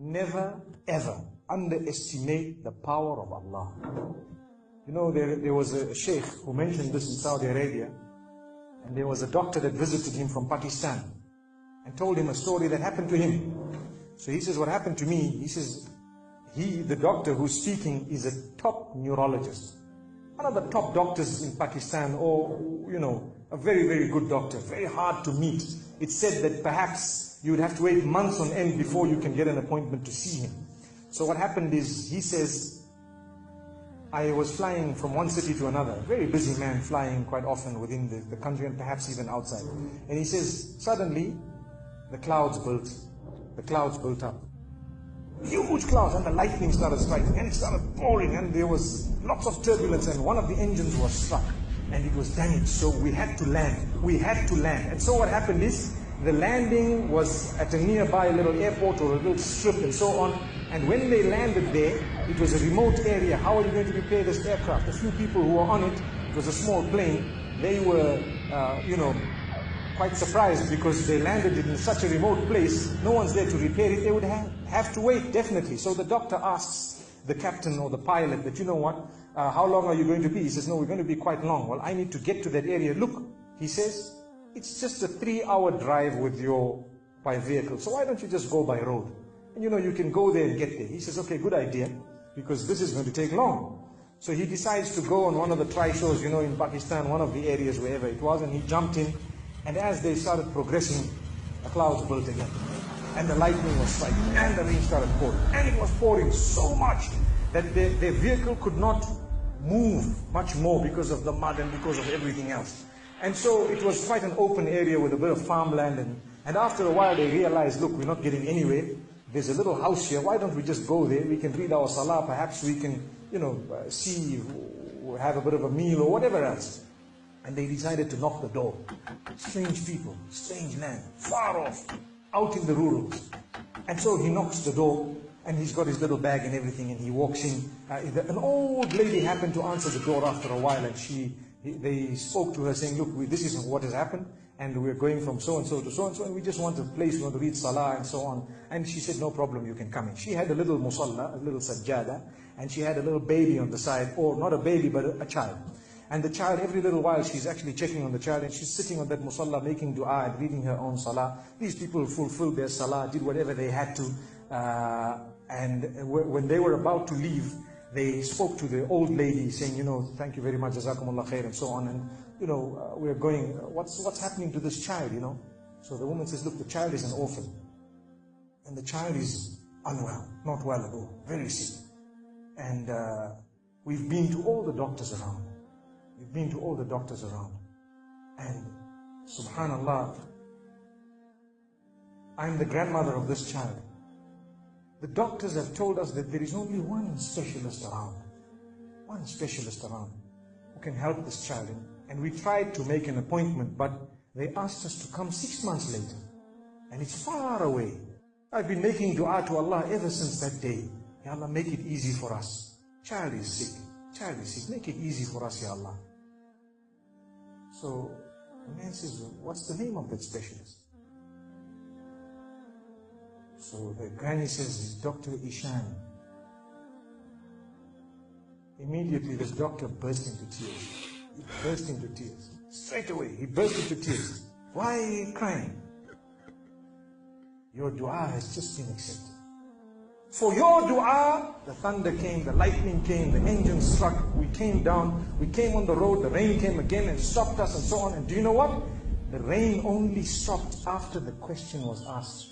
never ever underestimate the power of Allah. You know, there was a sheikh who mentioned this in Saudi Arabia, and there was a doctor that visited him from Pakistan and told him a story that happened to him. So he says, what happened to me, he says, the doctor who's speaking is a top neurologist. One of the top doctors in Pakistan, or, you know, a very, very good doctor, very hard to meet. It's said that perhaps you would have to wait months on end before you can get an appointment to see him. So what happened is, he says, I was flying from one city to another, a very busy man, flying quite often within the country and perhaps even outside. And he says, suddenly, the clouds built up. Huge clouds, and the lightning started striking, and it started pouring, and there was lots of turbulence, and one of the engines was struck, and it was damaged, so we had to land. And so what happened is, the landing was at a nearby little airport or a little strip and so on, and when they landed there, it was a remote area. How are you going to repair this aircraft? The few people who were on it, it was a small plane, they were, quite surprised because they landed it in such a remote place, no one's there to repair it, they would have to wait, definitely. So the doctor asks the captain or the pilot that, you know what, how long are you going to be? He says, no, we're going to be quite long. Well, I need to get to that area. Look, he says, it's just a 3-hour drive by vehicle, so why don't you just go by road? And you know, you can go there and get there. He says, okay, good idea, because this is going to take long. So he decides to go on one of the trishaws, you know, in Pakistan, one of the areas, wherever it was, and he jumped in. And as they started progressing, the clouds built again. And the lightning was striking, and the rain started pouring. And it was pouring so much that their vehicle could not move much more because of the mud and because of everything else. And so it was quite an open area with a bit of farmland. And after a while they realized, look, we're not getting anywhere. There's a little house here. Why don't we just go there? We can read our salah. Perhaps we can, you know, have a bit of a meal or whatever else. And they decided to knock the door. Strange people, strange land, far off, out in the rurals. And so he knocks the door, and he's got his little bag and everything, and he walks in. An old lady happened to answer the door after a while, and they spoke to her saying, look, this is what has happened, and we're going from so-and-so to so-and-so, and we just want a place, we want to read salah and so on. And she said, no problem, you can come in. She had a little musalla, a little sajjada, and she had a little baby on the side, or not a baby, but a child. And the child, every little while, she's actually checking on the child, and she's sitting on that musalla, making dua and reading her own salah. These people fulfilled their salah, did whatever they had to. And when they were about to leave, they spoke to the old lady, saying, you know, thank you very much, jazakumullah khair, and so on. And, you know, we're going, what's happening to this child, you know? So the woman says, look, the child is an orphan. And the child is unwell, not well at all, very sick. And we've been to all the doctors around. And subhanallah, I'm the grandmother of this child. The doctors have told us that there is only one specialist around who can help this child. And we tried to make an appointment, but they asked us to come 6 months later. And it's far away. I've been making dua to Allah ever since that day. Ya Allah, make it easy for us. Child is sick. Make it easy for us, Ya Allah. So the man says, what's the name of that specialist? So the granny says, Dr. Ishan. Immediately this doctor burst into tears. Straight away, he burst into tears. Why are you crying? Your dua has just been accepted. For your dua, the thunder came, the lightning came, the engine struck, we came down, we came on the road, the rain came again and stopped us and so on. And do you know what? The rain only stopped after the question was asked.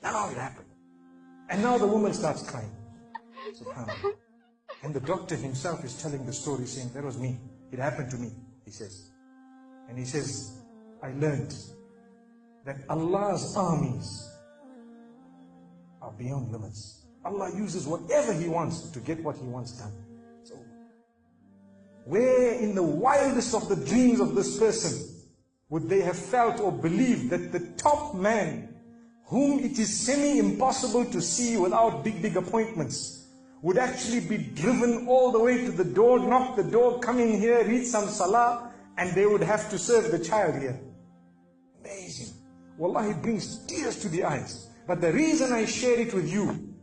Now it happened. And now the woman starts crying. SubhanAllah. And the doctor himself is telling the story, saying, that was me. It happened to me, he says. And he says, I learned that Allah's armies are beyond limits. Allah uses whatever He wants to get what He wants done. So, where in the wildest of the dreams of this person would they have felt or believed that the top man, whom it is semi-impossible to see without big appointments, would actually be driven all the way to the door, knock the door, come in here, read some salah, and they would have to serve the child here. Amazing. Wallahi, it brings tears to the eyes. But the reason I share it with you,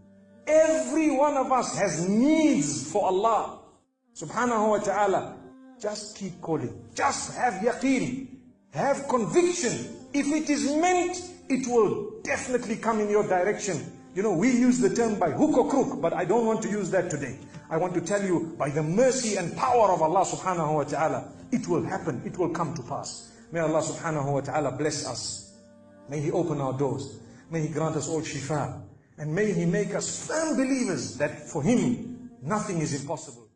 every one of us has needs for Allah subhanahu wa ta'ala. Just keep calling. Just have yaqeen. Have conviction. If it is meant, it will definitely come in your direction. You know, we use the term by hook or crook, but I don't want to use that today. I want to tell you, by the mercy and power of Allah subhanahu wa ta'ala, it will happen. It will come to pass. May Allah subhanahu wa ta'ala bless us. May He open our doors. May He grant us all shifa. And may He make us firm believers that for Him, nothing is impossible.